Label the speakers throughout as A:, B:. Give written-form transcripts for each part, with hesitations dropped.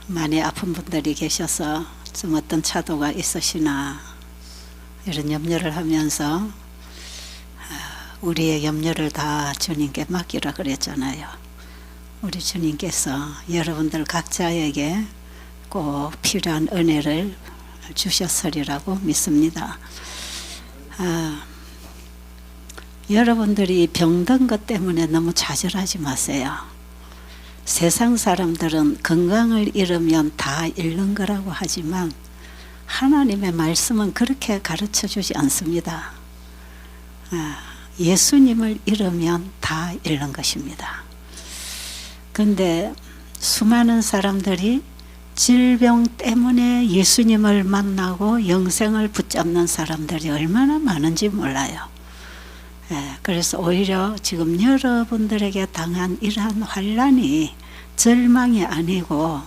A: 많이 아픈 분들이 계셔서 좀 어떤 차도가 있으시나 이런 염려를 하면서 우리의 염려를 다 주님께 맡기라 그랬잖아요. 우리 주님께서 여러분들 각자에게 꼭 필요한 은혜를 주셨으리라고 믿습니다. 여러분들이 병든 것 때문에 너무 좌절하지 마세요. 세상 사람들은 건강을 잃으면 다 잃는 거라고 하지만 하나님의 말씀은 그렇게 가르쳐 주지 않습니다. 예수님을 잃으면 다 잃는 것입니다. 그런데 수많은 사람들이 질병 때문에 예수님을 만나고 영생을 붙잡는 사람들이 얼마나 많은지 몰라요. 그래서 오히려 지금 여러분들에게 당한 이러한 환난이 절망이 아니고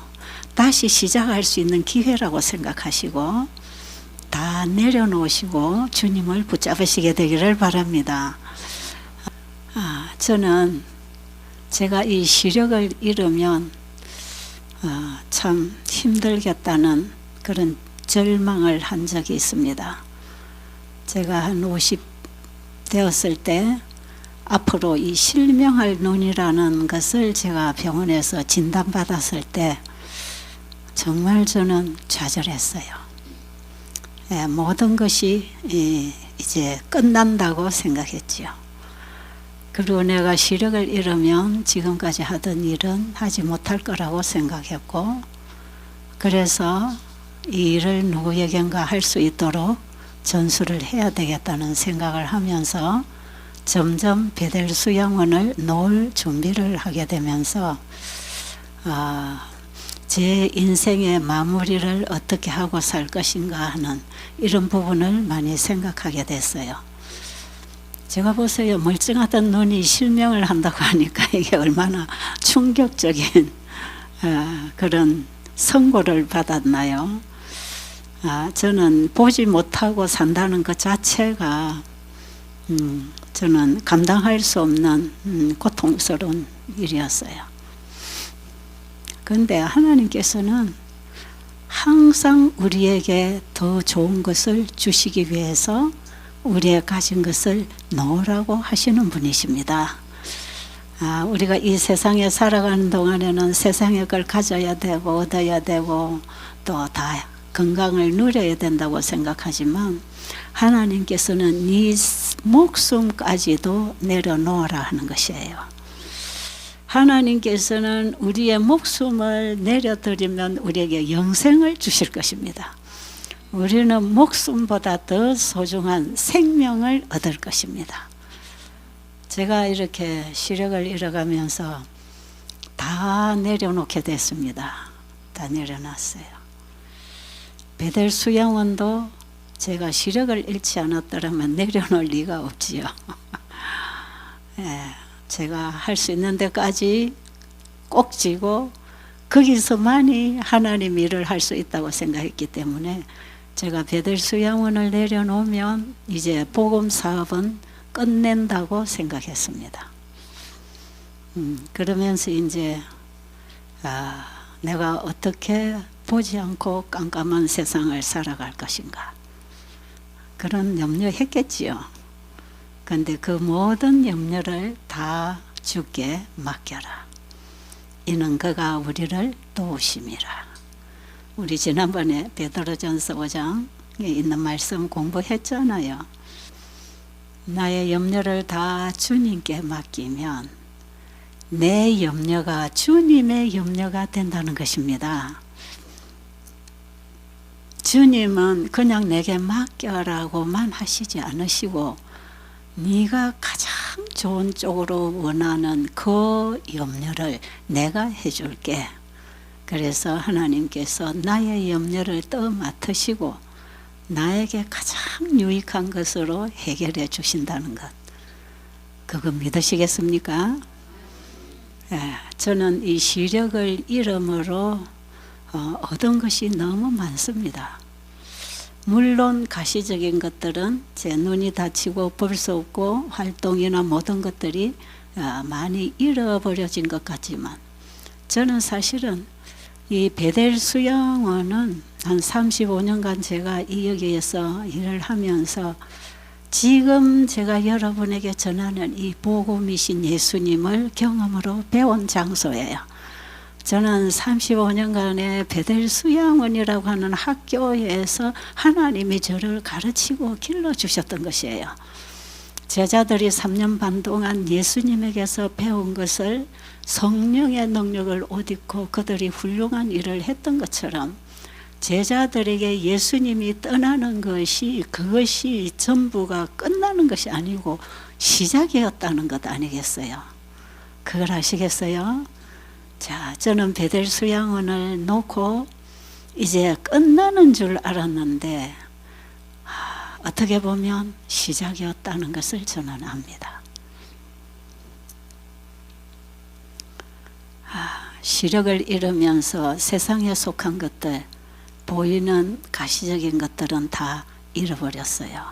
A: 다시 시작할 수 있는 기회라고 생각하시고 다 내려놓으시고 주님을 붙잡으시게 되기를 바랍니다. 저는 제가 이 시력을 잃으면 참 힘들겠다는 그런 절망을 한 적이 있습니다. 제가 한 50 되었을 때 앞으로 이 실명할 눈이라는 것을 제가 병원에서 진단받았을 때 정말 저는 좌절했어요. 모든 것이 이제 끝난다고 생각했지요. 그리고 내가 시력을 잃으면 지금까지 하던 일은 하지 못할 거라고 생각했고, 그래서 이 일을 누구에겐가 할 수 있도록 전수를 해야 되겠다는 생각을 하면서 점점 베델 수양원을 놓을 준비를 하게 되면서 제 인생의 마무리를 어떻게 하고 살 것인가 하는 이런 부분을 많이 생각하게 됐어요. 제가 보세요. 멀쩡하던 눈이 실명을 한다고 하니까 이게 얼마나 충격적인 그런 선고를 받았나요? 저는 보지 못하고 산다는 것 자체가 저는 감당할 수 없는 고통스러운 일이었어요. 그런데 하나님께서는 항상 우리에게 더 좋은 것을 주시기 위해서 우리의 가진 것을 놓으라고 하시는 분이십니다. 우리가 이 세상에 살아가는 동안에는 세상의 걸 가져야 되고 얻어야 되고 또 다 건강을 누려야 된다고 생각하지만 하나님께서는 네 목숨까지도 내려놓으라 하는 것이에요. 하나님께서는 우리의 목숨을 내려드리면 우리에게 영생을 주실 것입니다. 우리는 목숨보다 더 소중한 생명을 얻을 것입니다. 제가 이렇게 시력을 잃어가면서 다 내려놓게 됐습니다. 다 내려놨어요. 베델 수양원도 제가 시력을 잃지 않았더라면 내려놓을 리가 없지요. 제가 할 수 있는 데까지 꼭 쥐고 거기서만이 하나님 일을 할 수 있다고 생각했기 때문에 제가 베델 수양원을 내려놓으면 이제 복음 사업은 끝낸다고 생각했습니다. 그러면서 이제 내가 어떻게 보지 않고 깜깜한 세상을 살아갈 것인가 그런 염려했겠지요. 그런데 그 모든 염려를 다 주께 맡겨라. 이는 그가 우리를 도우심이라. 우리 지난번에 베드로전서 5장에 있는 말씀 공부했잖아요. 나의 염려를 다 주님께 맡기면 내 염려가 주님의 염려가 된다는 것입니다. 주님은 그냥 내게 맡겨라고만 하시지 않으시고 네가 가장 좋은 쪽으로 원하는 그 염려를 내가 해줄게. 그래서 하나님께서 나의 염려를 떠맡으시고 나에게 가장 유익한 것으로 해결해 주신다는 것. 그거 믿으시겠습니까? 저는 이 시력을 잃음으로 얻은 것이 너무 많습니다. 물론 가시적인 것들은 제 눈이 다치고 볼 수 없고 활동이나 모든 것들이 많이 잃어버려진 것 같지만 저는 사실은 이 베델 수양원은 한 35년간 제가 이 여기에서 일을 하면서 지금 제가 여러분에게 전하는 이 복음이신 예수님을 경험으로 배운 장소예요. 저는 35년간의 베델 수양원이라고 하는 학교에서 하나님이 저를 가르치고 길러주셨던 것이에요. 제자들이 3년 반 동안 예수님에게서 배운 것을 성령의 능력을 옷 입고 그들이 훌륭한 일을 했던 것처럼 제자들에게 예수님이 떠나는 것이 그것이 전부가 끝나는 것이 아니고 시작이었다는 것 아니겠어요? 그걸 아시겠어요? 자, 저는 베델 수양원을 놓고 이제 끝나는 줄 알았는데 어떻게 보면 시작이었다는 것을 저는 압니다. 시력을 잃으면서 세상에 속한 것들, 보이는 가시적인 것들은 다 잃어버렸어요.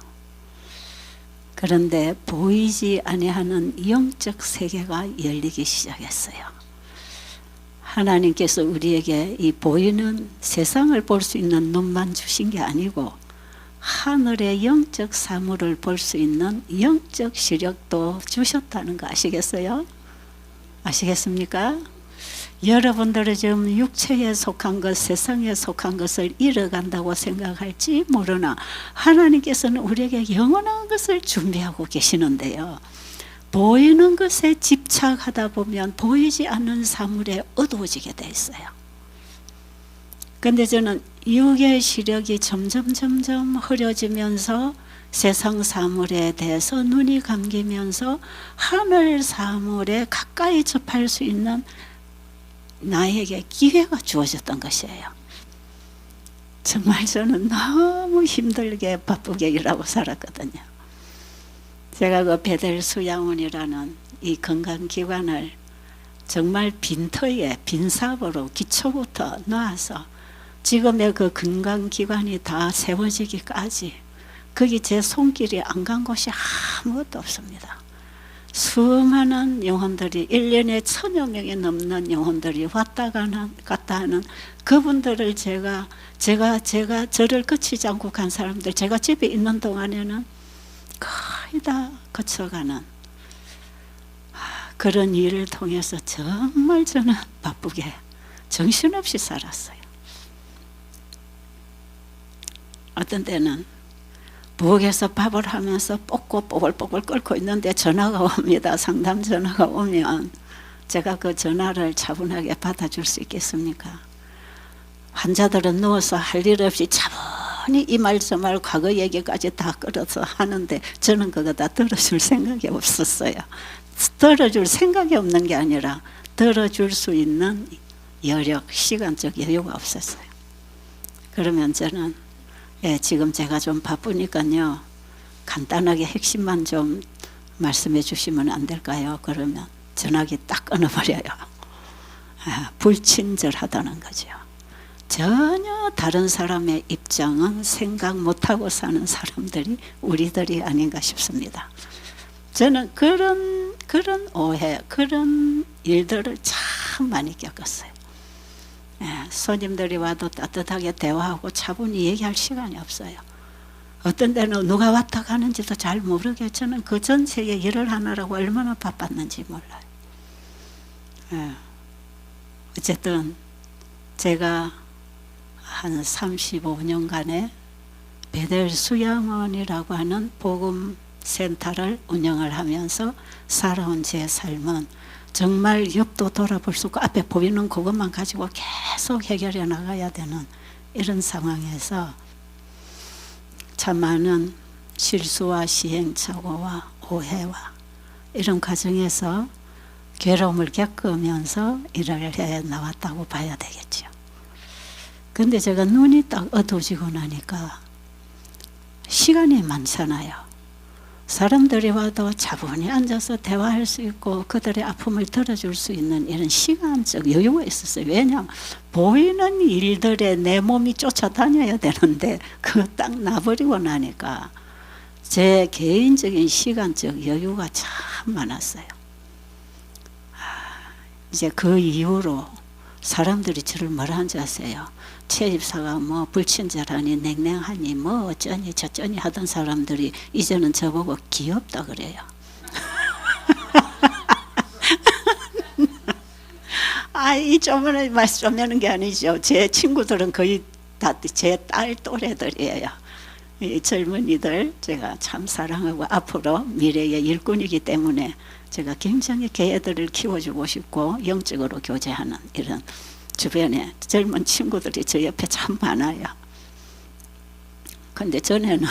A: 그런데 보이지 아니하는 영적 세계가 열리기 시작했어요. 하나님께서 우리에게 이 보이는 세상을 볼 수 있는 눈만 주신 게 아니고 하늘의 영적 사물을 볼 수 있는 영적 시력도 주셨다는 거 아시겠어요? 아시겠습니까? 여러분들은 지금 육체에 속한 것, 세상에 속한 것을 잃어간다고 생각할지 모르나 하나님께서는 우리에게 영원한 것을 준비하고 계시는데요. 보이는 것에 집착하다 보면 보이지 않는 사물에 어두워지게 돼 있어요. 그런데 저는 육의 시력이 점점 흐려지면서 세상 사물에 대해서 눈이 감기면서 하늘 사물에 가까이 접할 수 있는 나에게 기회가 주어졌던 것이에요. 정말 저는 너무 힘들게 바쁘게 일하고 살았거든요. 제가 그 베델 수양원이라는 이 건강기관을 정말 빈터에 빈삽으로 기초부터 놔서 지금의 그 건강기관이 다 세워지기까지 거기 제 손길이 안 간 곳이 아무것도 없습니다. 수많은 영혼들이 1년에 1000여 명이 넘는 영혼들이 왔다 갔다 하는 그분들을 제가 저를 거치지 않고 간 사람들, 제가 집에 있는 동안에는 거의 다 거쳐가는 그런 일을 통해서 정말 저는 바쁘게 정신없이 살았어요. 어떤 때는 부엌에서 밥을 하면서 볶고 뽀글뽀글 끓고 있는데 전화가 옵니다. 상담 전화가 오면 제가 그 전화를 차분하게 받아줄 수 있겠습니까? 환자들은 누워서 할 일 없이 차분히 이 말 저 말 과거 얘기까지 다 끌어서 하는데 저는 그거 다 들어줄 생각이 없었어요. 들어줄 생각이 없는 게 아니라 들어줄 수 있는 여력, 시간적 여유가 없었어요. 그러면 저는 지금 제가 좀 바쁘니까요. 간단하게 핵심만 좀 말씀해 주시면 안 될까요? 그러면 전화기 딱 끊어버려요. 불친절하다는 거죠. 전혀 다른 사람의 입장은 생각 못하고 사는 사람들이 우리들이 아닌가 싶습니다. 저는 그런 오해, 그런 일들을 참 많이 겪었어요. 손님들이 와도 따뜻하게 대화하고 차분히 얘기할 시간이 없어요. 어떤 때는 누가 왔다 가는지도 잘 모르게 저는 그 전체에 일을 하느라고 얼마나 바빴는지 몰라요. 어쨌든 제가 한 35년간의 베델 수양원이라고 하는 복음센터를 운영을 하면서 살아온 제 삶은 정말 옆도 돌아볼 수 없고 앞에 보이는 그것만 가지고 계속 해결해 나가야 되는 이런 상황에서 참 많은 실수와 시행착오와 오해와 이런 과정에서 괴로움을 겪으면서 일을 해 나왔다고 봐야 되겠죠. 근데 제가 눈이 딱 어두워지고 나니까 시간이 많잖아요. 사람들이 와도 차분히 앉아서 대화할 수 있고 그들의 아픔을 들어줄 수 있는 이런 시간적 여유가 있었어요. 왜냐하면 보이는 일들에 내 몸이 쫓아다녀야 되는데 그거 딱 놔버리고 나니까 제 개인적인 시간적 여유가 참 많았어요. 이제 그 이후로 사람들이 저를 뭐라 한지 아세요? 최 집사가 뭐 불친절하니 냉랭하니 뭐 어쩌니 저쩌니 하던 사람들이 이제는 저보고 귀엽다 그래요. 이 조문에 말씀하는 게 아니죠. 제 친구들은 거의 다 제 딸 또래들이에요. 이 젊은이들 제가 참 사랑하고 앞으로 미래의 일꾼이기 때문에 제가 굉장히 걔들을 키워주고 싶고 영적으로 교제하는 이런 주변에 젊은 친구들이 저 옆에 참 많아요. 근데 전에는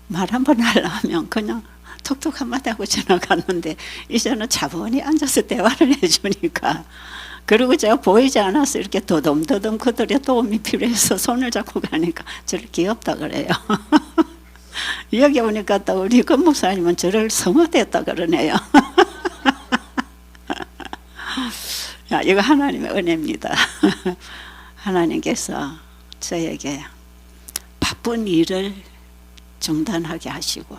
A: 말 한번 하려면 그냥 톡톡 한마디 하고 지나갔는데 이제는 차분히 앉아서 대화를 해주니까, 그리고 제가 보이지 않아서 이렇게 더듬더듬 그들의 도움이 필요해서 손을 잡고 가니까 저를 귀엽다 그래요. 여기 오니까 또 우리 권 목사님은 저를 성화됐다 그러네요. 야, 이거 하나님의 은혜입니다. 하나님께서 저에게 바쁜 일을 중단하게 하시고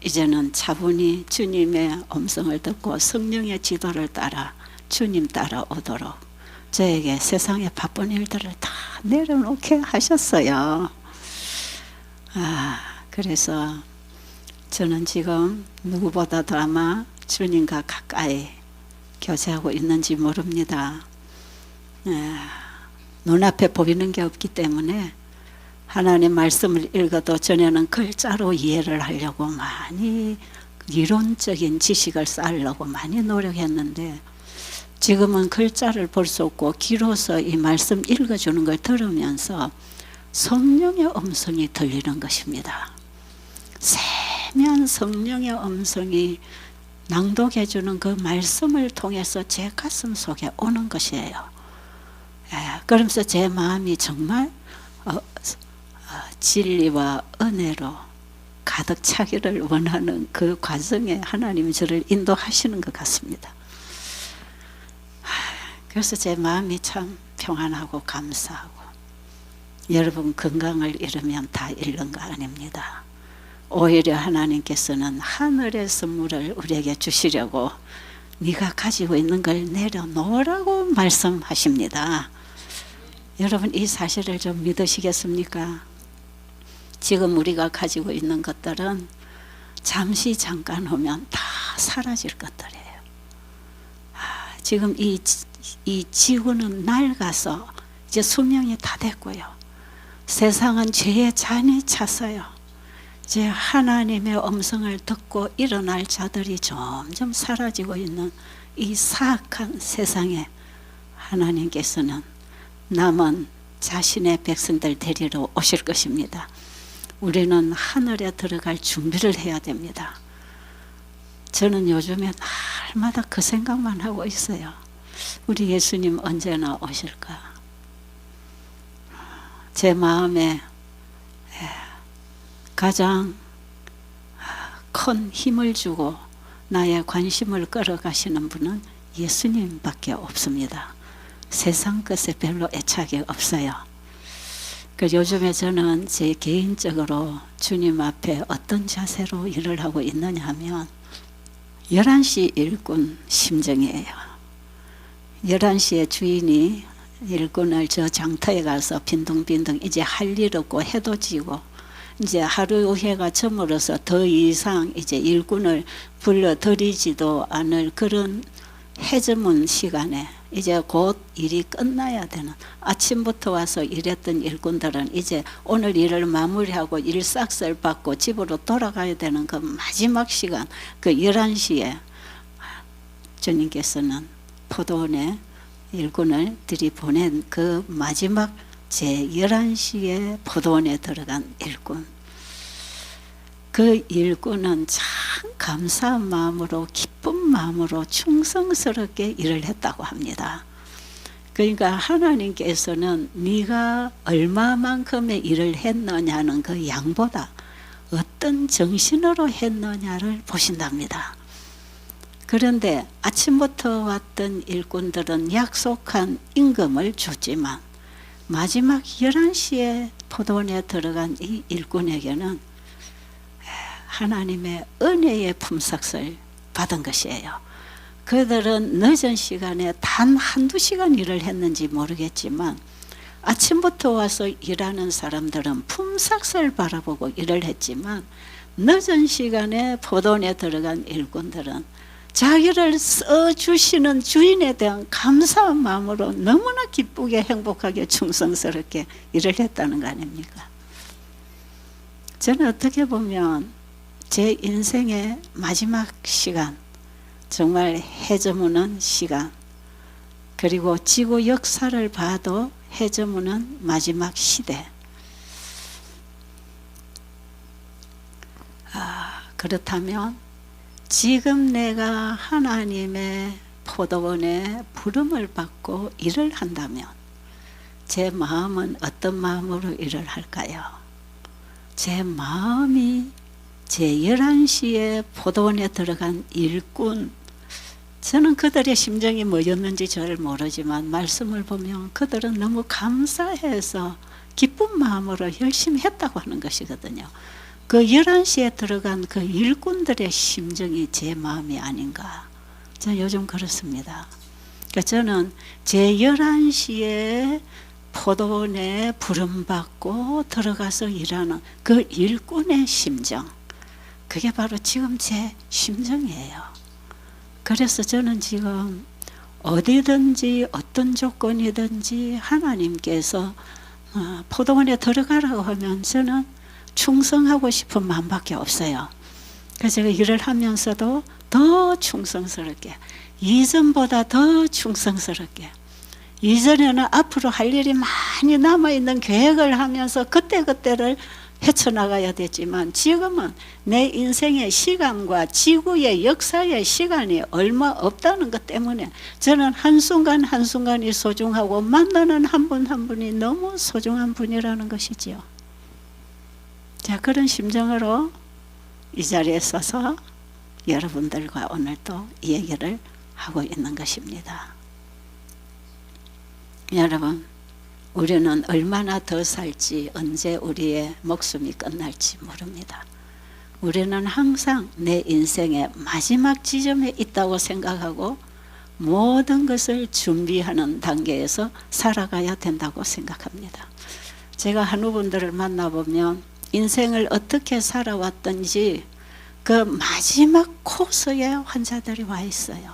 A: 이제는 차분히 주님의 음성을 듣고 성령의 지도를 따라 주님 따라오도록 저에게 세상의 바쁜 일들을 다 내려놓게 하셨어요. 그래서 저는 지금 누구보다도 아마 주님과 가까이 교제하고 있는지 모릅니다. 눈앞에 보이는 게 없기 때문에 하나님 말씀을 읽어도 전에는 글자로 이해를 하려고 많이 이론적인 지식을 쌓으려고 많이 노력했는데 지금은 글자를 볼 수 없고 귀로서 이 말씀 읽어주는 걸 들으면서 성령의 음성이 들리는 것입니다. 세미한 성령의 음성이 낭독해주는 그 말씀을 통해서 제 가슴 속에 오는 것이에요. 그러면서 제 마음이 정말 진리와 은혜로 가득 차기를 원하는 그 과정에 하나님이 저를 인도하시는 것 같습니다. 그래서 제 마음이 참 평안하고 감사하고, 여러분 건강을 잃으면 다 잃는 거 아닙니다. 오히려 하나님께서는 하늘의 선물을 우리에게 주시려고 네가 가지고 있는 걸 내려놓으라고 말씀하십니다. 여러분 이 사실을 좀 믿으시겠습니까? 지금 우리가 가지고 있는 것들은 잠시 잠깐 오면 다 사라질 것들이에요. 지금 이 지구는 낡아서 이제 수명이 다 됐고요. 세상은 죄의 잔이 찼어요. 이제 하나님의 음성을 듣고 일어날 자들이 점점 사라지고 있는 이 사악한 세상에 하나님께서는 남은 자신의 백성들 데리러 오실 것입니다. 우리는 하늘에 들어갈 준비를 해야 됩니다. 저는 요즘에 날마다 그 생각만 하고 있어요. 우리 예수님 언제나 오실까? 제 마음에 가장 큰 힘을 주고 나의 관심을 끌어가시는 분은 예수님밖에 없습니다. 세상 것에 별로 애착이 없어요. 요즘에 저는 제 개인적으로 주님 앞에 어떤 자세로 일을 하고 있느냐 하면 11시 일꾼 심정이에요. 11시에 주인이 일꾼을 저 장터에 가서 빈둥빈둥 이제 할 일 없고 해도 지고 이제 하루 해가 저물어서 더 이상 이제 일꾼을 불러들이지도 않을 그런 해저문 시간에 이제 곧 일이 끝나야 되는, 아침부터 와서 일했던 일꾼들은 이제 오늘 일을 마무리하고 일삭설 받고 집으로 돌아가야 되는 그 마지막 시간, 그 11시에 주님께서는 포도원에 일꾼을 들이보낸 그 마지막 제 11시에 포도원에 들어간 일꾼, 그 일꾼은 참 감사한 마음으로 기쁜 마음으로 충성스럽게 일을 했다고 합니다. 그러니까 하나님께서는 네가 얼마만큼의 일을 했느냐는 그 양보다 어떤 정신으로 했느냐를 보신답니다. 그런데 아침부터 왔던 일꾼들은 약속한 임금을 줬지만 마지막 11시에 포도원에 들어간 이 일꾼에게는 하나님의 은혜의 품삯을 받은 것이에요. 그들은 늦은 시간에 단 한두 시간 일을 했는지 모르겠지만 아침부터 와서 일하는 사람들은 품삯을 바라보고 일을 했지만 늦은 시간에 포도원에 들어간 일꾼들은 자기를 써주시는 주인에 대한 감사한 마음으로 너무나 기쁘게 행복하게 충성스럽게 일을 했다는 거 아닙니까? 저는 어떻게 보면 제 인생의 마지막 시간, 정말 해저무는 시간, 그리고 지구 역사를 봐도 해저무는 마지막 시대. 그렇다면 지금 내가 하나님의 포도원에 부름을 받고 일을 한다면 제 마음은 어떤 마음으로 일을 할까요? 제 마음이 제 11시에 포도원에 들어간 일꾼, 저는 그들의 심정이 뭐였는지 잘 모르지만 말씀을 보면 그들은 너무 감사해서 기쁜 마음으로 열심히 했다고 하는 것이거든요. 그 11시에 들어간 그 일꾼들의 심정이 제 마음이 아닌가. 저는 요즘 그렇습니다. 그러니까 저는 제 11시에 포도원에 부름받고 들어가서 일하는 그 일꾼의 심정, 그게 바로 지금 제 심정이에요. 그래서 저는 지금 어디든지 어떤 조건이든지 하나님께서 포도원에 들어가라고 하면 저는 충성하고 싶은 마음밖에 없어요. 그래서 제가 일을 하면서도 더 충성스럽게, 이전보다 더 충성스럽게, 이전에는 앞으로 할 일이 많이 남아있는 계획을 하면서 그때그때를 헤쳐나가야 됐지만 지금은 내 인생의 시간과 지구의 역사의 시간이 얼마 없다는 것 때문에 저는 한순간 한순간이 소중하고 만나는 한 분 한 분이 너무 소중한 분이라는 것이지요. 자, 그런 심정으로 이 자리에 서서 여러분들과 오늘 또 이 얘기를 하고 있는 것입니다. 여러분, 우리는 얼마나 더 살지, 언제 우리의 목숨이 끝날지 모릅니다. 우리는 항상 내 인생의 마지막 지점에 있다고 생각하고 모든 것을 준비하는 단계에서 살아가야 된다고 생각합니다. 제가 한우분들을 만나보면 인생을 어떻게 살아왔던지 그 마지막 코스에 환자들이 와 있어요.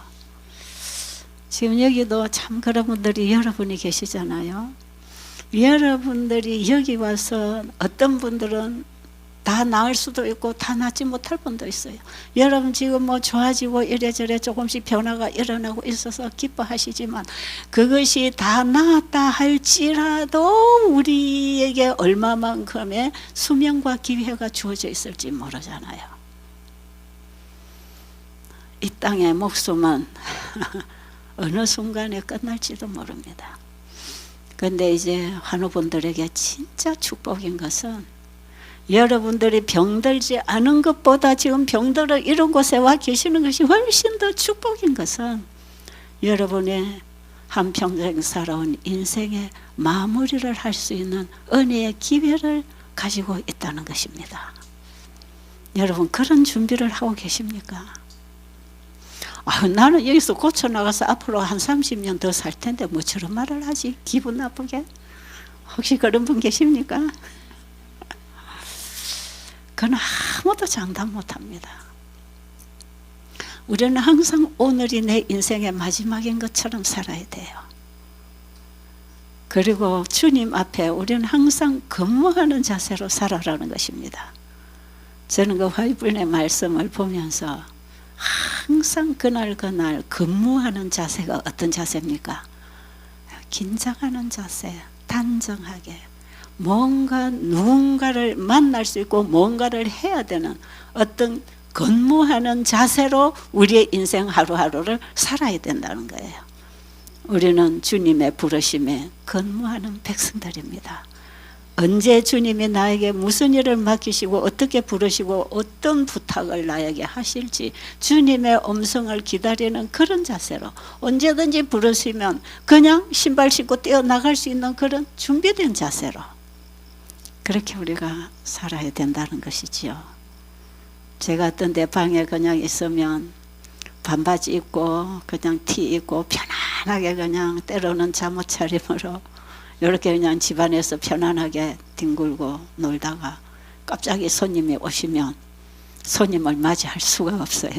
A: 지금 여기도 참 그런 분들이 여러분이 계시잖아요. 여러분들이 여기 와서 어떤 분들은 다 나을 수도 있고 다 낫지 못할 분도 있어요. 여러분 지금 뭐 좋아지고 이래저래 조금씩 변화가 일어나고 있어서 기뻐하시지만 그것이 다 나았다 할지라도 우리에게 얼마만큼의 수명과 기회가 주어져 있을지 모르잖아요. 이 땅의 목숨은 어느 순간에 끝날지도 모릅니다. 그런데 이제 환우분들에게 진짜 축복인 것은 여러분들이 병들지 않은 것보다 지금 병들어 이런 곳에 와 계시는 것이 훨씬 더 축복인 것은 여러분의 한평생 살아온 인생의 마무리를 할 수 있는 은혜의 기회를 가지고 있다는 것입니다. 여러분 그런 준비를 하고 계십니까? 나는 여기서 고쳐나가서 앞으로 한 30년 더 살 텐데 뭐 저런 말을 하지? 기분 나쁘게? 혹시 그런 분 계십니까? 그건 아무도 장담 못합니다. 우리는 항상 오늘이 내 인생의 마지막인 것처럼 살아야 돼요. 그리고 주님 앞에 우리는 항상 근무하는 자세로 살아라는 것입니다. 저는 그 화이불의 말씀을 보면서 항상 그날 근무하는 자세가 어떤 자세입니까? 긴장하는 자세, 단정하게 뭔가 누군가를 만날 수 있고 뭔가를 해야 되는 어떤 근무하는 자세로 우리의 인생 하루하루를 살아야 된다는 거예요. 우리는 주님의 부르심에 근무하는 백성들입니다. 언제 주님이 나에게 무슨 일을 맡기시고 어떻게 부르시고 어떤 부탁을 나에게 하실지 주님의 음성을 기다리는 그런 자세로 언제든지 부르시면 그냥 신발 신고 뛰어나갈 수 있는 그런 준비된 자세로 그렇게 우리가 살아야 된다는 것이지요. 제가 어떤 데 방에 그냥 있으면 반바지 입고 그냥 티 입고 편안하게 그냥 때로는 잠옷 차림으로 이렇게 그냥 집안에서 편안하게 뒹굴고 놀다가 갑자기 손님이 오시면 손님을 맞이할 수가 없어요.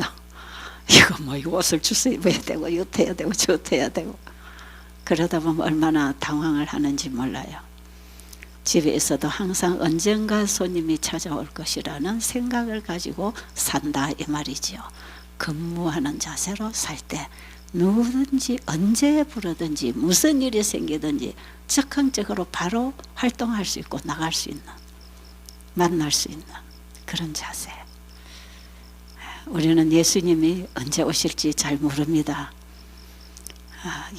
A: 이거 뭐 이거 옷을 주워 입어야 되고 이거 해야 되고 저거 해야 되고 그러다 보면 얼마나 당황을 하는지 몰라요. 집에 있어도 항상 언젠가 손님이 찾아올 것이라는 생각을 가지고 산다 이 말이지요. 근무하는 자세로 살 때 누구든지 언제 부르든지 무슨 일이 생기든지 즉흥적으로 바로 활동할 수 있고 나갈 수 있는, 만날 수 있는 그런 자세. 우리는 예수님이 언제 오실지 잘 모릅니다.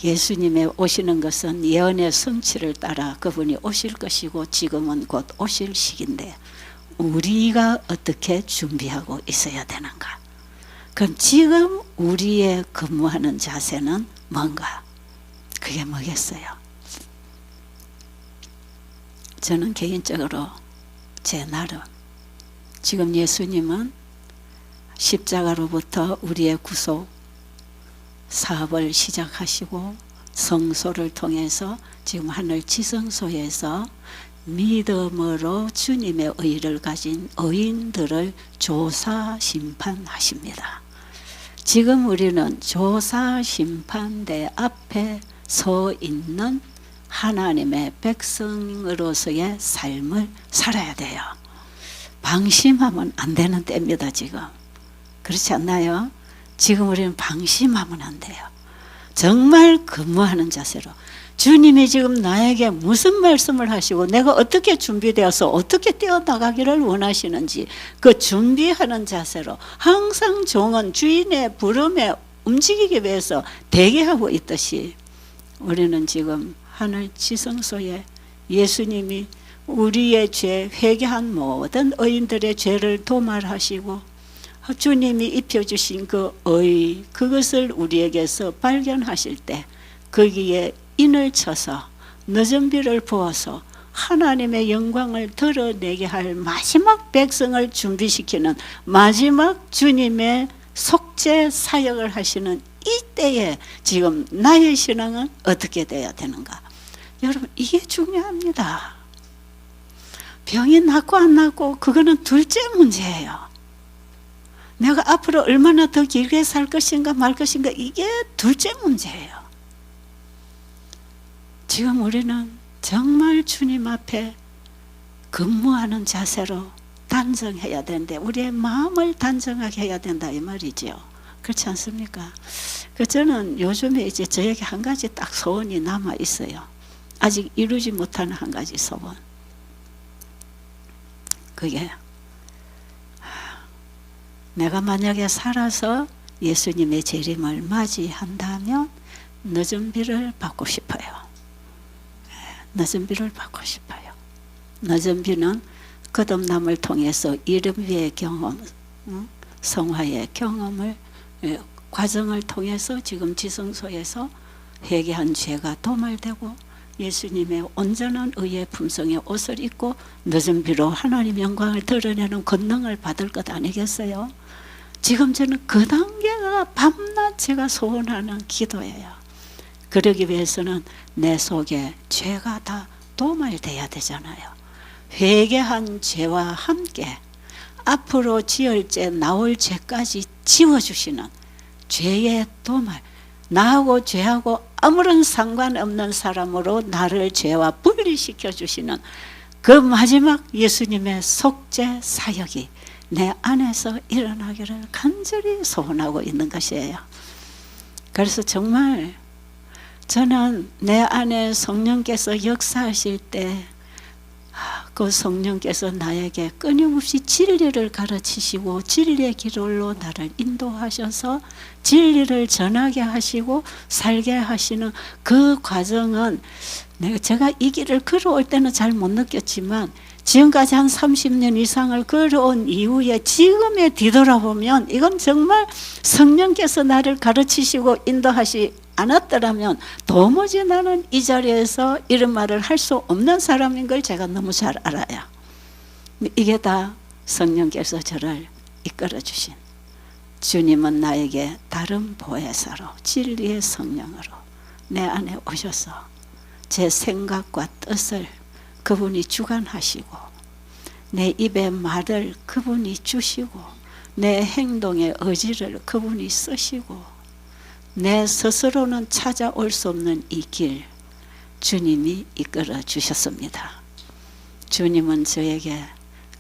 A: 예수님의 오시는 것은 예언의 성취를 따라 그분이 오실 것이고 지금은 곧 오실 시기인데 우리가 어떻게 준비하고 있어야 되는가? 그럼 지금 우리의 근무하는 자세는 뭔가? 그게 뭐겠어요? 저는 개인적으로 제 나름 지금 예수님은 십자가로부터 우리의 구속 사업을 시작하시고 성소를 통해서 지금 하늘 지성소에서 믿음으로 주님의 의를 가진 의인들을 조사 심판하십니다. 지금 우리는 조사 심판대 앞에 서 있는 하나님의 백성으로서의 삶을 살아야 돼요. 방심하면 안 되는 때입니다. 지금 그렇지 않나요? 지금 우리는 방심하면 안 돼요. 정말 근무하는 자세로 주님이 지금 나에게 무슨 말씀을 하시고 내가 어떻게 준비되어서 어떻게 뛰어나가기를 원하시는지 그 준비하는 자세로 항상 종은 주인의 부름에 움직이기 위해서 대기하고 있듯이 우리는 지금 하늘 지성소에 예수님이 우리의 죄 회개한 모든 의인들의 죄를 도말하시고 주님이 입혀주신 그 의 그것을 우리에게서 발견하실 때 거기에 인을 쳐서 늦은 비를 부어서 하나님의 영광을 드러내게 할 마지막 백성을 준비시키는 마지막 주님의 속죄 사역을 하시는 이때에 지금 나의 신앙은 어떻게 돼야 되는가? 여러분 이게 중요합니다. 병이 낫고 안 낫고 그거는 둘째 문제예요. 내가 앞으로 얼마나 더 길게 살 것인가 말 것인가 이게 둘째 문제예요. 지금 우리는 정말 주님 앞에 근무하는 자세로 단정해야 되는데 우리의 마음을 단정하게 해야 된다 이 말이죠. 그렇지 않습니까? 저는 요즘에 이제 저에게 한 가지 딱 소원이 남아 있어요. 아직 이루지 못하는 한 가지 소원. 그게 내가 만약에 살아서 예수님의 재림을 맞이한다면 늦은 비를 받고 싶어요. 늦은 비를 받고 싶어요. 늦은 비는 거듭남을 통해서 이름 위의 경험, 성화의 경험을 과정을 통해서 지금 지성소에서 회개한 죄가 도말되고 예수님의 온전한 의의 품성의 옷을 입고 늦은 비로 하나님 영광을 드러내는 권능을 받을 것 아니겠어요? 지금 저는 그 단계가 밤낮 제가 소원하는 기도예요. 그러기 위해서는 내 속에 죄가 다 도말돼야 되잖아요. 회개한 죄와 함께 앞으로 지을 죄 나올 죄까지 지워주시는 죄의 도말, 나하고 죄하고 아무런 상관없는 사람으로 나를 죄와 분리시켜 주시는 그 마지막 예수님의 속죄 사역이 내 안에서 일어나기를 간절히 소원하고 있는 것이에요. 그래서 정말 저는 내 안에 성령께서 역사하실 때 그 성령께서 나에게 끊임없이 진리를 가르치시고 진리의 길로 나를 인도하셔서 진리를 전하게 하시고 살게 하시는 그 과정은 제가 이 길을 걸어올 때는 잘 못 느꼈지만 지금까지 한 30년 이상을 걸어온 이후에 지금에 뒤돌아보면 이건 정말 성령께서 나를 가르치시고 인도하시 않았더라면 도무지 나는 이 자리에서 이런 말을 할 수 없는 사람인 걸 제가 너무 잘 알아요. 이게 다 성령께서 저를 이끌어 주신 주님은 나에게 다른 보혜사로 진리의 성령으로 내 안에 오셔서 제 생각과 뜻을 그분이 주관하시고 내 입의 말을 그분이 주시고 내 행동의 의지를 그분이 쓰시고 내 스스로는 찾아올 수 없는 이 길 주님이 이끌어 주셨습니다. 주님은 저에게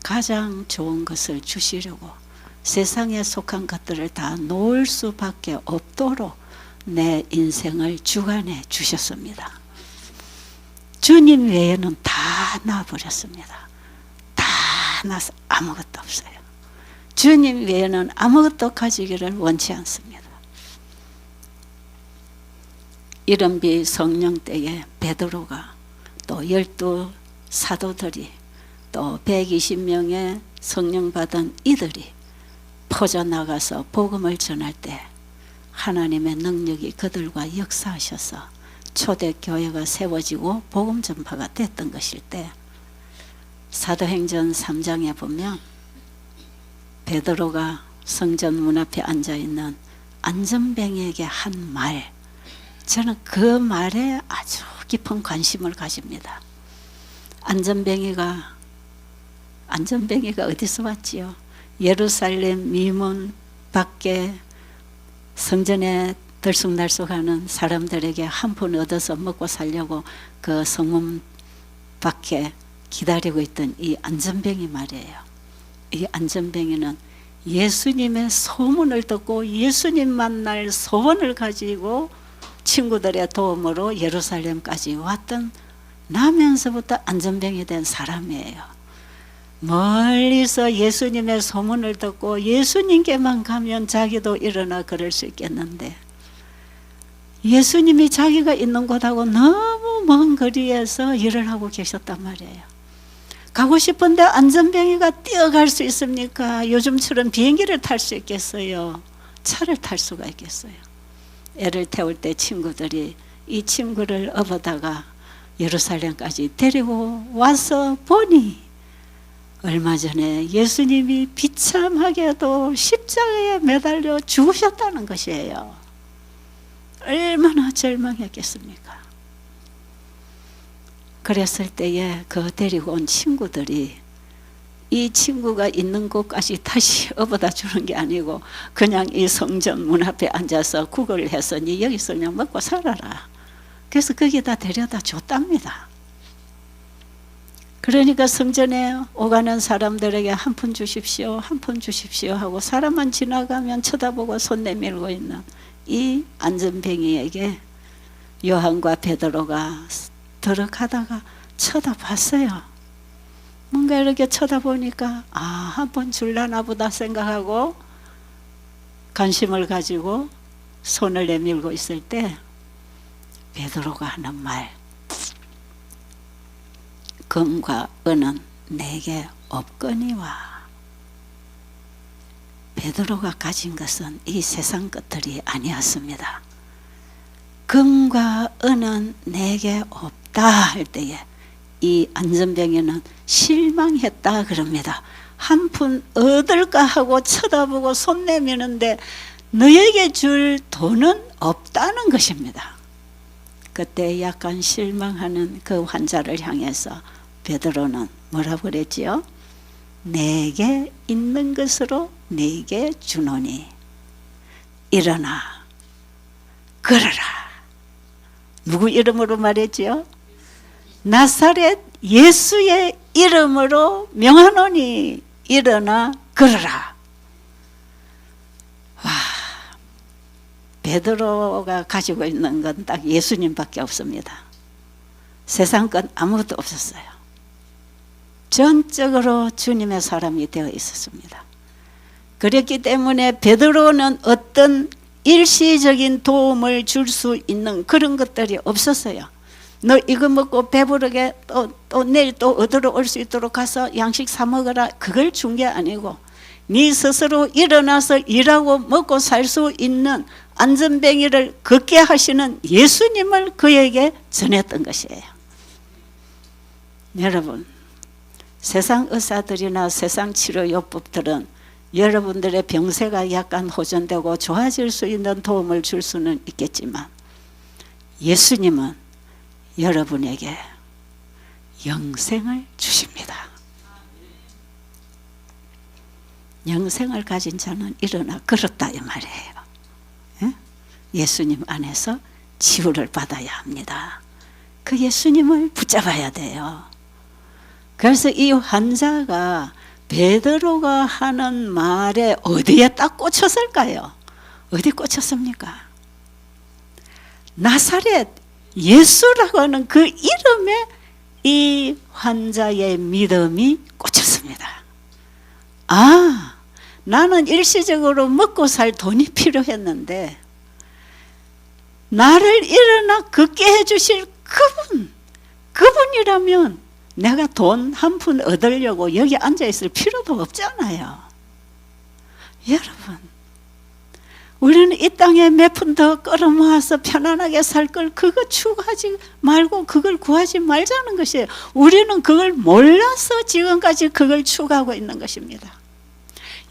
A: 가장 좋은 것을 주시려고 세상에 속한 것들을 다 놓을 수밖에 없도록 내 인생을 주관해 주셨습니다. 주님 외에는 다 놔버렸습니다. 다 놔서 아무것도 없어요. 주님 외에는 아무것도 가지기를 원치 않습니다. 이른비 성령 때에 베드로가 또 12 사도들이 또 120명의 성령 받은 이들이 퍼져나가서 복음을 전할 때 하나님의 능력이 그들과 역사하셔서 초대교회가 세워지고 복음 전파가 됐던 것일 때 사도행전 3장에 보면 베드로가 성전 문 앞에 앉아있는 안전뱅이에게 한 말, 저는 그 말에 아주 깊은 관심을 가집니다. 안전뱅이가 어디서 왔지요? 예루살렘 미문 밖에 성전에 들쑥날쑥하는 사람들에게 한 푼 얻어서 먹고 살려고 그 성문 밖에 기다리고 있던 이 안전뱅이 말이에요. 이 안전뱅이는 예수님의 소문을 듣고 예수님 만날 소원을 가지고 친구들의 도움으로 예루살렘까지 왔던 나면서부터 안전뱅이 된 사람이에요. 멀리서 예수님의 소문을 듣고 예수님께만 가면 자기도 일어나 걸을 수 있겠는데 예수님이 자기가 있는 곳하고 너무 먼 거리에서 일을 하고 계셨단 말이에요. 가고 싶은데 안전뱅이가 뛰어갈 수 있습니까? 요즘처럼 비행기를 탈 수 있겠어요? 차를 탈 수가 있겠어요? 애를 태울 때 친구들이 이 친구를 업어다가 예루살렘까지 데리고 와서 보니 얼마 전에 예수님이 비참하게도 십자가에 매달려 죽으셨다는 것이에요. 얼마나 절망했겠습니까? 그랬을 때에 그 데리고 온 친구들이 이 친구가 있는 곳까지 다시 업어다 주는 게 아니고 그냥 이 성전 문 앞에 앉아서 구걸을 해서 니 여기서 그냥 먹고 살아라. 그래서 거기다 데려다 줬답니다. 그러니까 성전에 오가는 사람들에게 한 푼 주십시오, 한 푼 주십시오 하고 사람만 지나가면 쳐다보고 손 내밀고 있는 이 안전뱅이에게 요한과 베드로가 들어가다가 쳐다봤어요. 뭔가 이렇게 쳐다보니까 한 번 줄라나 보다 생각하고 관심을 가지고 손을 내밀고 있을 때 베드로가 하는 말, 금과 은은 내게 없거니와. 베드로가 가진 것은 이 세상 것들이 아니었습니다. 금과 은은 내게 없다 할 때에 이 안전뱅이는 실망했다 그럽니다. 한 푼 얻을까 하고 쳐다보고 손 내미는데 너에게 줄 돈은 없다는 것입니다. 그때 약간 실망하는 그 환자를 향해서 베드로는 뭐라고 그랬지요? 내게 있는 것으로 네게 주노니 일어나 걸어라. 누구 이름으로 말했지요? 나사렛 예수의 이름으로 명하노니 일어나 걸어라. 와, 베드로가 가지고 있는 건 딱 예수님밖에 없습니다. 세상 건 아무것도 없었어요. 전적으로 주님의 사람이 되어 있었습니다. 그렇기 때문에 베드로는 어떤 일시적인 도움을 줄 수 있는 그런 것들이 없었어요. 너 이거 먹고 배부르게 또 내일 또 얻으러 올 수 있도록 가서 양식 사 먹어라. 그걸 준 게 아니고 네 스스로 일어나서 일하고 먹고 살 수 있는 안전뱅이를 걷게 하시는 예수님을 그에게 전했던 것이에요. 여러분, 세상 의사들이나 세상 치료요법들은 여러분들의 병세가 약간 호전되고 좋아질 수 있는 도움을 줄 수는 있겠지만 예수님은 여러분에게 영생을 주십니다. 영생을 가진 자는 일어나 걸었다 이 말이에요. 예? 예수님 안에서 치유를 받아야 합니다. 그 예수님을 붙잡아야 돼요. 그래서 이 환자가 베드로가 하는 말에 어디에 딱 꽂혔을까요? 어디 꽂혔습니까? 나사렛 예수라고 하는 그 이름에 이 환자의 믿음이 꽂혔습니다. 아, 나는 일시적으로 먹고 살 돈이 필요했는데 나를 일어나 걷게 해주실 그분이라면 내가 돈 한 푼 얻으려고 여기 앉아있을 필요도 없잖아요. 여러분, 우리는 이 땅에 몇 푼 더 끌어모아서 편안하게 살 걸 그거 추구하지 말고 그걸 구하지 말자는 것이에요. 우리는 그걸 몰라서 지금까지 그걸 추구하고 있는 것입니다.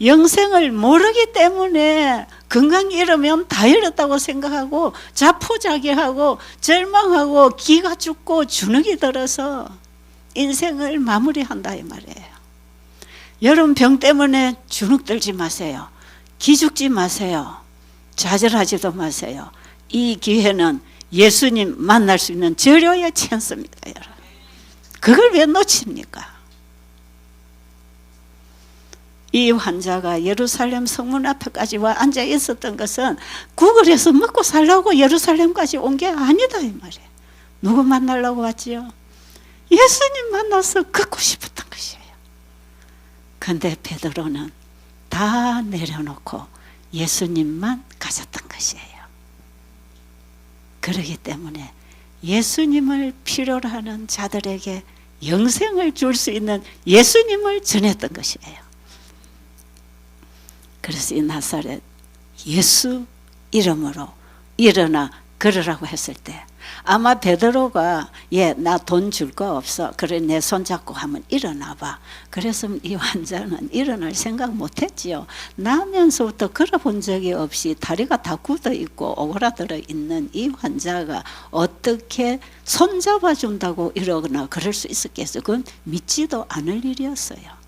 A: 영생을 모르기 때문에 건강이 이러면 다 잃었다고 생각하고 자포자기하고 절망하고 기가 죽고 주눅이 들어서 인생을 마무리한다 이 말이에요. 여러분 병 때문에 주눅 들지 마세요. 기죽지 마세요. 좌절하지도 마세요. 이 기회는 예수님 만날 수 있는 절호의 찬스입니다. 여러분. 그걸 왜 놓칩니까? 이 환자가 예루살렘 성문 앞에까지 와 앉아 있었던 것은 구걸해서 먹고 살려고 예루살렘까지 온 게 아니다 이 말이에요. 누구 만나려고 왔지요? 예수님 만나서 걷고 싶었던 것이에요. 그런데 베드로는 다 내려놓고 예수님만 가졌던 것이에요. 그렇기 때문에 예수님을 필요로 하는 자들에게 영생을 줄 수 있는 예수님을 전했던 것이에요. 그래서 이 나사렛 예수 이름으로 일어나 걸으라고 했을 때 아마 베드로가 나 돈 줄 거 없어. 그래 내 손 잡고 하면 일어나 봐. 그래서 이 환자는 일어날 생각 못했지요. 나면서부터 걸어본 적이 없이 다리가 다 굳어 있고 오그라들어 있는 이 환자가 어떻게 손 잡아준다고 이러거나 그럴 수 있었겠어요. 그건 믿지도 않을 일이었어요.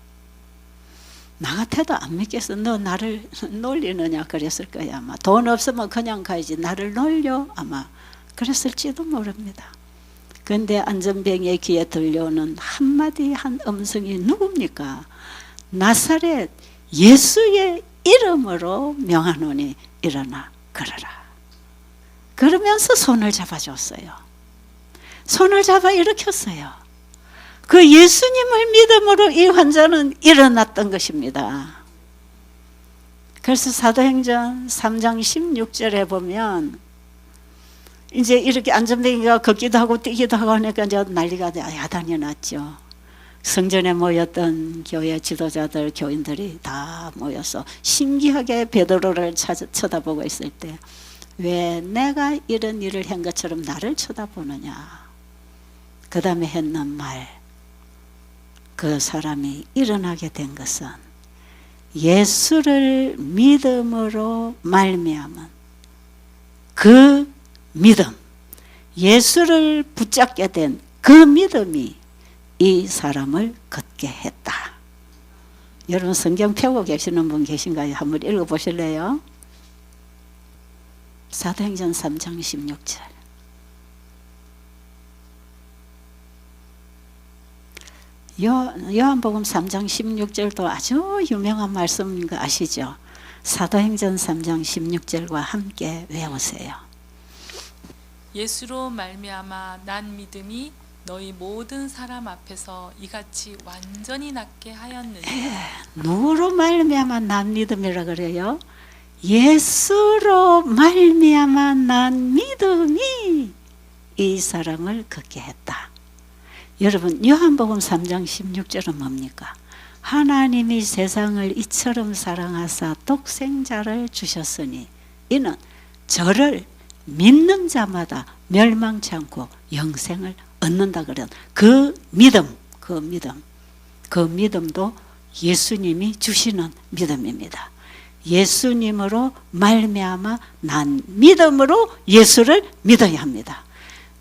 A: 나 같아도 안 믿겠어. 너 나를 놀리느냐 그랬을 거야 아마. 돈 없으면 그냥 가야지 나를 놀려 아마 그랬을지도 모릅니다. 그런데 안전병의 귀에 들려오는 한마디 한 음성이 누굽니까? 나사렛 예수의 이름으로 명하노니 일어나 걸어라. 그러면서 손을 잡아줬어요. 손을 잡아 일으켰어요. 그 예수님을 믿음으로 이 환자는 일어났던 것입니다. 그래서 사도행전 3장 16절에 보면 이제 이렇게 안전뱅이가 걷기도 하고 뛰기도 하고 하니까 이제 난리가 야단이 났죠. 성전에 모였던 교회 지도자들, 교인들이 다 모여서 신기하게 베드로를 쳐다보고 있을 때 왜 내가 이런 일을 한 것처럼 나를 쳐다보느냐. 그 다음에 했는 말, 그 사람이 일어나게 된 것은 예수를 믿음으로 말미암은 그 믿음, 예수를 붙잡게 된 그 믿음이 이 사람을 걷게 했다. 여러분 성경 펴고 계시는 분 계신가요? 한번 읽어보실래요? 사도행전 3장 16절. 요한복음 3장 16절도 아주 유명한 말씀인 거 아시죠? 사도행전 3장 16절과 함께 외우세요.
B: 예수로 말미암아 난 믿음이 너희 모든 사람 앞에서 이같이 완전히 낫게 하였느니.
A: 누구로 말미암아 난 믿음이라 그래요? 예수로 말미암아 난 믿음이 이 사람을 걷게 했다. 여러분 요한복음 3장 16절은 뭡니까? 하나님이 세상을 이처럼 사랑하사 독생자를 주셨으니 이는 저를 믿는 자마다 멸망치 않고 영생을 얻는다 그런 그 믿음도 예수님이 주시는 믿음입니다. 예수님으로 말미암아 난 믿음으로 예수를 믿어야 합니다.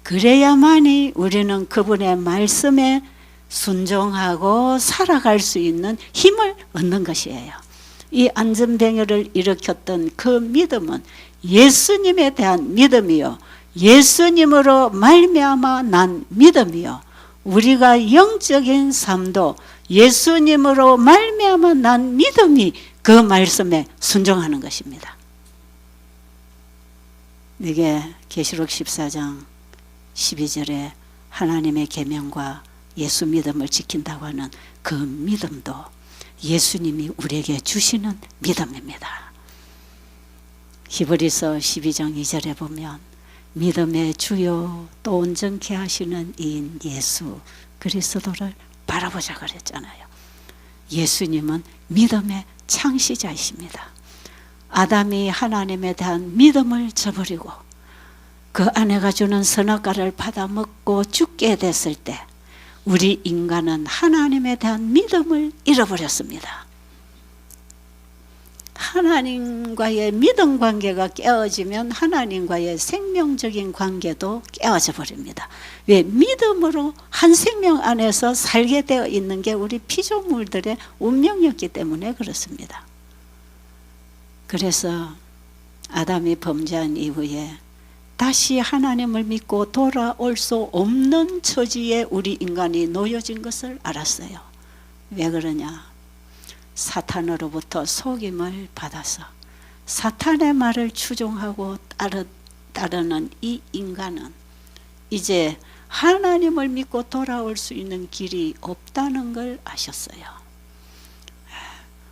A: 그래야만이 우리는 그분의 말씀에 순종하고 살아갈 수 있는 힘을 얻는 것이에요. 이 안전병혈을 일으켰던 그 믿음은 예수님에 대한 믿음이요, 예수님으로 말미암아 난 믿음이요, 우리가 영적인 삶도 예수님으로 말미암아 난 믿음이 그 말씀에 순종하는 것입니다. 이게 계시록 14장 12절에 하나님의 계명과 예수 믿음을 지킨다고 하는 그 믿음도 예수님이 우리에게 주시는 믿음입니다. 히브리서 12장 2절에 보면 믿음의 주요 또 온전케 하시는 이인 예수 그리스도를 바라보자 그랬잖아요. 예수님은 믿음의 창시자이십니다. 아담이 하나님에 대한 믿음을 저버리고 그 아내가 주는 선악과를 받아먹고 죽게 됐을 때 우리 인간은 하나님에 대한 믿음을 잃어버렸습니다. 하나님과의 믿음 관계가 깨어지면 하나님과의 생명적인 관계도 깨어져 버립니다. 왜? 믿음으로 한 생명 안에서 살게 되어 있는 게 우리 피조물들의 운명이었기 때문에 그렇습니다. 그래서 아담이 범죄한 이후에 다시 하나님을 믿고 돌아올 수 없는 처지에 우리 인간이 놓여진 것을 알았어요. 왜 그러냐? 사탄으로부터 속임을 받아서 사탄의 말을 추종하고 따르는 이 인간은 이제 하나님을 믿고 돌아올 수 있는 길이 없다는 걸 아셨어요.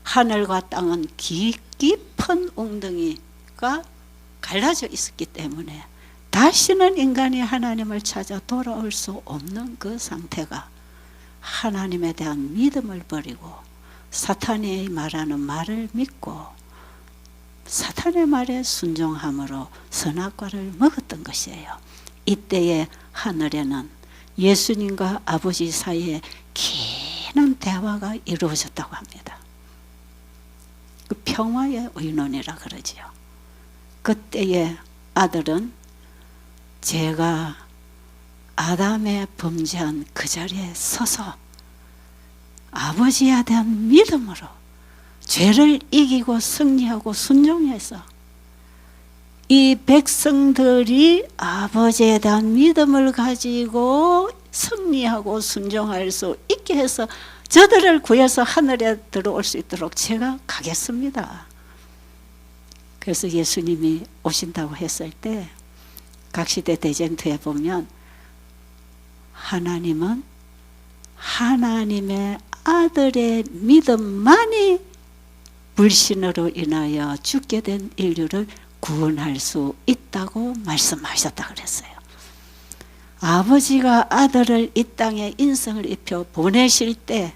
A: 하늘과 땅은 깊은 웅덩이가 갈라져 있었기 때문에 다시는 인간이 하나님을 찾아 돌아올 수 없는 그 상태가 하나님에 대한 믿음을 버리고 사탄이 말하는 말을 믿고 사탄의 말에 순종함으로 선악과를 먹었던 것이에요. 이때에 하늘에는 예수님과 아버지 사이에 긴 대화가 이루어졌다고 합니다. 그 평화의 의논이라 그러지요. 그때의 아들은 제가 아담의 범죄한 그 자리에 서서 아버지에 대한 믿음으로 죄를 이기고 승리하고 순종해서 이 백성들이 아버지에 대한 믿음을 가지고 승리하고 순종할 수 있게 해서 저들을 구해서 하늘에 들어올 수 있도록 제가 가겠습니다. 그래서 예수님이 오신다고 했을 때 각시대 대쟁투에 보면 하나님은 하나님의 아들의 믿음만이 불신으로 인하여 죽게 된 인류를 구원할 수 있다고 말씀하셨다 그랬어요. 아버지가 아들을 이 땅에 인성을 입혀 보내실 때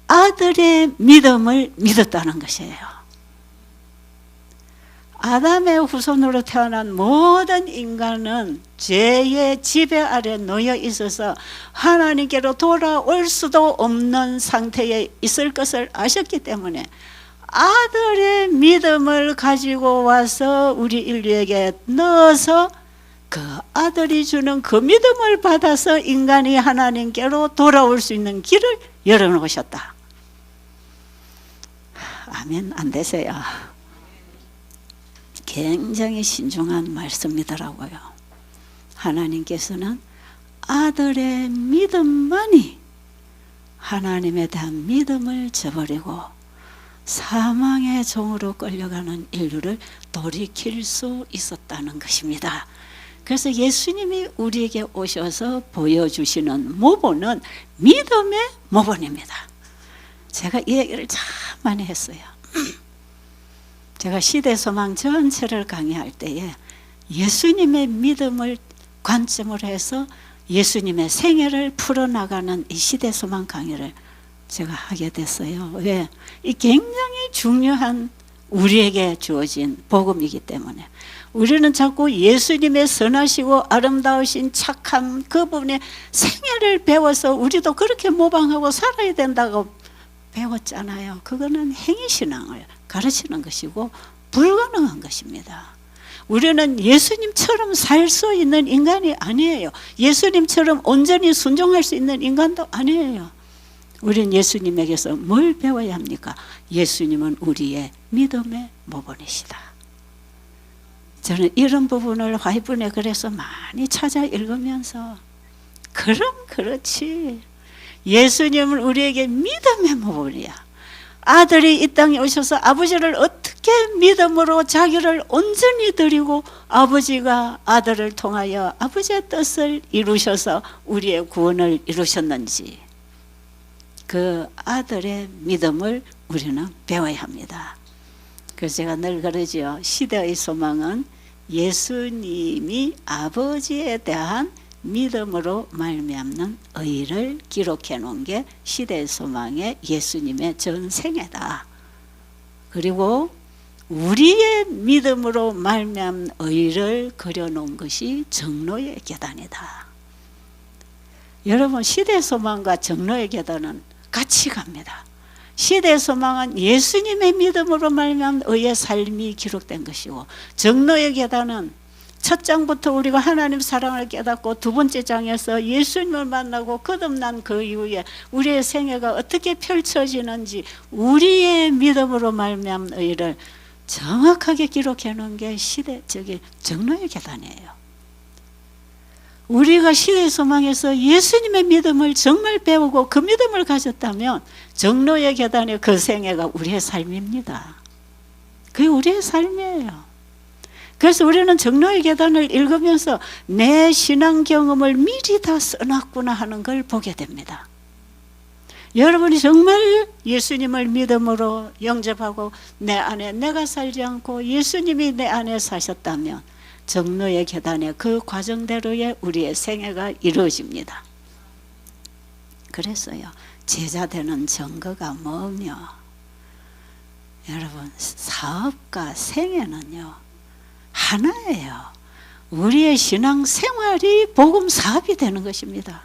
A: 아들의 믿음을 믿었다는 것이에요. 아담의 후손으로 태어난 모든 인간은 죄의 지배 아래 놓여 있어서 하나님께로 돌아올 수도 없는 상태에 있을 것을 아셨기 때문에 아들의 믿음을 가지고 와서 우리 인류에게 넣어서 그 아들이 주는 그 믿음을 받아서 인간이 하나님께로 돌아올 수 있는 길을 열어놓으셨다. 아멘 안 되세요? 굉장히 신중한 말씀이더라고요. 하나님께서는 아들의 믿음만이 하나님에 대한 믿음을 저버리고 사망의 종으로 끌려가는 인류를 돌이킬 수 있었다는 것입니다. 그래서 예수님이 우리에게 오셔서 보여주시는 모본은 믿음의 모본입니다. 제가 이 얘기를 참 많이 했어요. 제가 시대소망 전체를 강의할 때에 예수님의 믿음을 관점으로 해서 예수님의 생애를 풀어나가는 이 시대소망 강의를 제가 하게 됐어요. 왜? 이 굉장히 중요한 우리에게 주어진 복음이기 때문에 우리는 자꾸 예수님의 선하시고 아름다우신 착한 그분의 생애를 배워서 우리도 그렇게 모방하고 살아야 된다고 배웠잖아요. 그거는 행위신앙을 가르치는 것이고 불가능한 것입니다. 우리는 예수님처럼 살 수 있는 인간이 아니에요. 예수님처럼 온전히 순종할 수 있는 인간도 아니에요. 우리는 예수님에게서 뭘 배워야 합니까? 예수님은 우리의 믿음의 모본이시다. 저는 이런 부분을 화이분에 그래서 많이 찾아 읽으면서 그럼 그렇지. 예수님은 우리에게 믿음의 모본이야. 아들이 이 땅에 오셔서 아버지를 어떻게 믿음으로 자기를 온전히 드리고 아버지가 아들을 통하여 아버지의 뜻을 이루셔서 우리의 구원을 이루셨는지 그 아들의 믿음을 우리는 배워야 합니다. 그래서 제가 늘 그러죠. 시대의 소망은 예수님이 아버지에 대한 믿음으로 말미암는 의를 기록해 놓은 게 시대의 소망의 예수님의 전생애다. 그리고 우리의 믿음으로 말미암는 의를 그려놓은 것이 정로의 계단이다. 여러분, 시대의 소망과 정로의 계단은 같이 갑니다. 시대의 소망은 예수님의 믿음으로 말미암는 의의 삶이 기록된 것이고, 정로의 계단은 첫 장부터 우리가 하나님 사랑을 깨닫고 두 번째 장에서 예수님을 만나고 거듭난 그 이후에 우리의 생애가 어떻게 펼쳐지는지 우리의 믿음으로 말미암는 의를 정확하게 기록해 놓은 게 시대적인 정로의 계단이에요. 우리가 시대의 소망에서 예수님의 믿음을 정말 배우고 그 믿음을 가졌다면 정로의 계단의 그 생애가 우리의 삶입니다. 그게 우리의 삶이에요. 그래서 우리는 정로의 계단을 읽으면서 내 신앙 경험을 미리 다 써놨구나 하는 걸 보게 됩니다. 여러분이 정말 예수님을 믿음으로 영접하고 내 안에 내가 살지 않고 예수님이 내 안에 사셨다면 정로의 계단의 그 과정대로의 우리의 생애가 이루어집니다. 그래서요, 제자 되는 증거가 뭐며, 여러분, 사업과 생애는요 하나예요. 우리의 신앙 생활이 복음 사업이 되는 것입니다.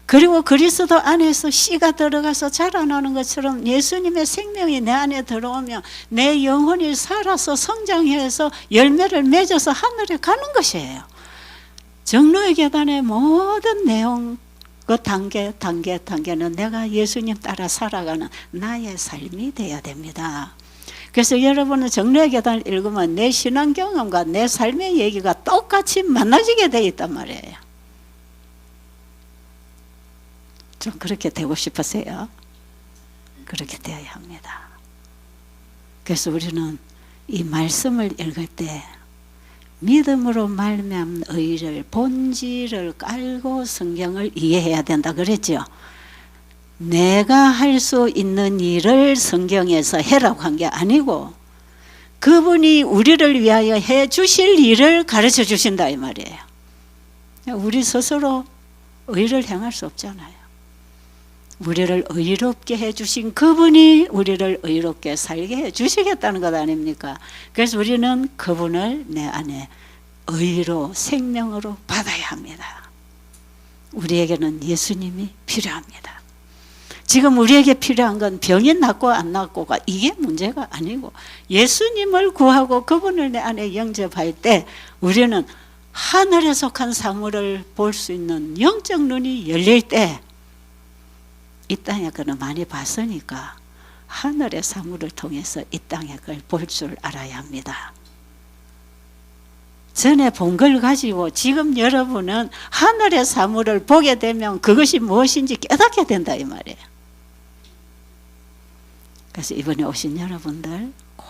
A: 그리고 그리스도 안에서 씨가 들어가서 자라나는 것처럼 예수님의 생명이 내 안에 들어오면 내 영혼이 살아서 성장해서 열매를 맺어서 하늘에 가는 것이에요. 정로의 계단의 모든 내용, 그 단계는 내가 예수님 따라 살아가는 나의 삶이 되어야 됩니다. 그래서 여러분은 정로의 계단을 읽으면 내 신앙 경험과 내 삶의 얘기가 똑같이 만나지게 되어 있단 말이에요. 좀 그렇게 되고 싶으세요? 그렇게 되어야 합니다. 그래서 우리는 이 말씀을 읽을 때 믿음으로 말미암는 의를 본질을 깔고 성경을 이해해야 된다 그랬죠. 내가 할 수 있는 일을 성경에서 해라고 한 게 아니고 그분이 우리를 위하여 해 주실 일을 가르쳐 주신다 이 말이에요. 우리 스스로 의를 행할 수 없잖아요. 우리를 의롭게 해 주신 그분이 우리를 의롭게 살게 해 주시겠다는 것 아닙니까? 그래서 우리는 그분을 내 안에 의로 생명으로 받아야 합니다. 우리에게는 예수님이 필요합니다. 지금 우리에게 필요한 건 병이 낫고 안 낫고가 이게 문제가 아니고 예수님을 구하고 그분을 내 안에 영접할 때 우리는 하늘에 속한 사물을 볼 수 있는 영적 눈이 열릴 때 이 땅에 그는 많이 봤으니까 하늘의 사물을 통해서 이 땅에 그걸 볼 줄 알아야 합니다. 전에 본 걸 가지고 지금 여러분은 하늘의 사물을 보게 되면 그것이 무엇인지 깨닫게 된다 이 말이에요. 그래서 이번에 오신 여러분들 꼭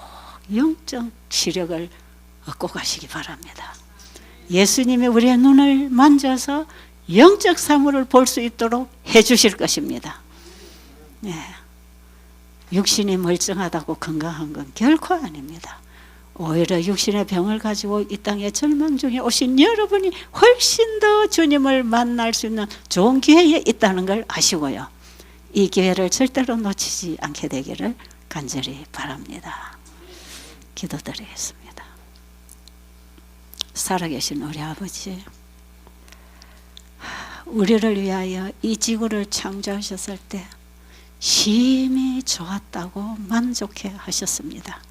A: 영적 시력을 얻고 가시기 바랍니다. 예수님이 우리의 눈을 만져서 영적 사물을 볼 수 있도록 해 주실 것입니다. 네. 육신이 멀쩡하다고 건강한 건 결코 아닙니다. 오히려 육신의 병을 가지고 이 땅에 절망 중에 오신 여러분이 훨씬 더 주님을 만날 수 있는 좋은 기회에 있다는 걸 아시고요. 이 기회를 절대로 놓치지 않게 되기를 간절히 바랍니다. 기도드리겠습니다. 살아계신 우리 아버지, 우리를 위하여 이 지구를 창조하셨을 때 심히 좋았다고 만족해 하셨습니다.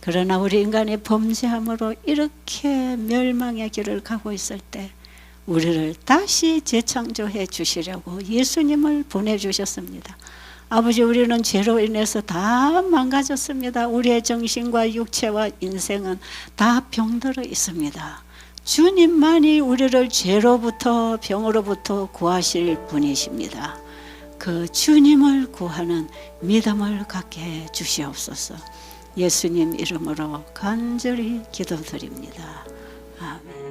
A: 그러나 우리 인간의 범죄함으로 이렇게 멸망의 길을 가고 있을 때 우리를 다시 재창조해 주시려고 예수님을 보내주셨습니다. 아버지, 우리는 죄로 인해서 다 망가졌습니다. 우리의 정신과 육체와 인생은 다 병들어 있습니다. 주님만이 우리를 죄로부터 병으로부터 구하실 분이십니다. 그 주님을 구하는 믿음을 갖게 해 주시옵소서. 예수님 이름으로 간절히 기도드립니다. 아멘.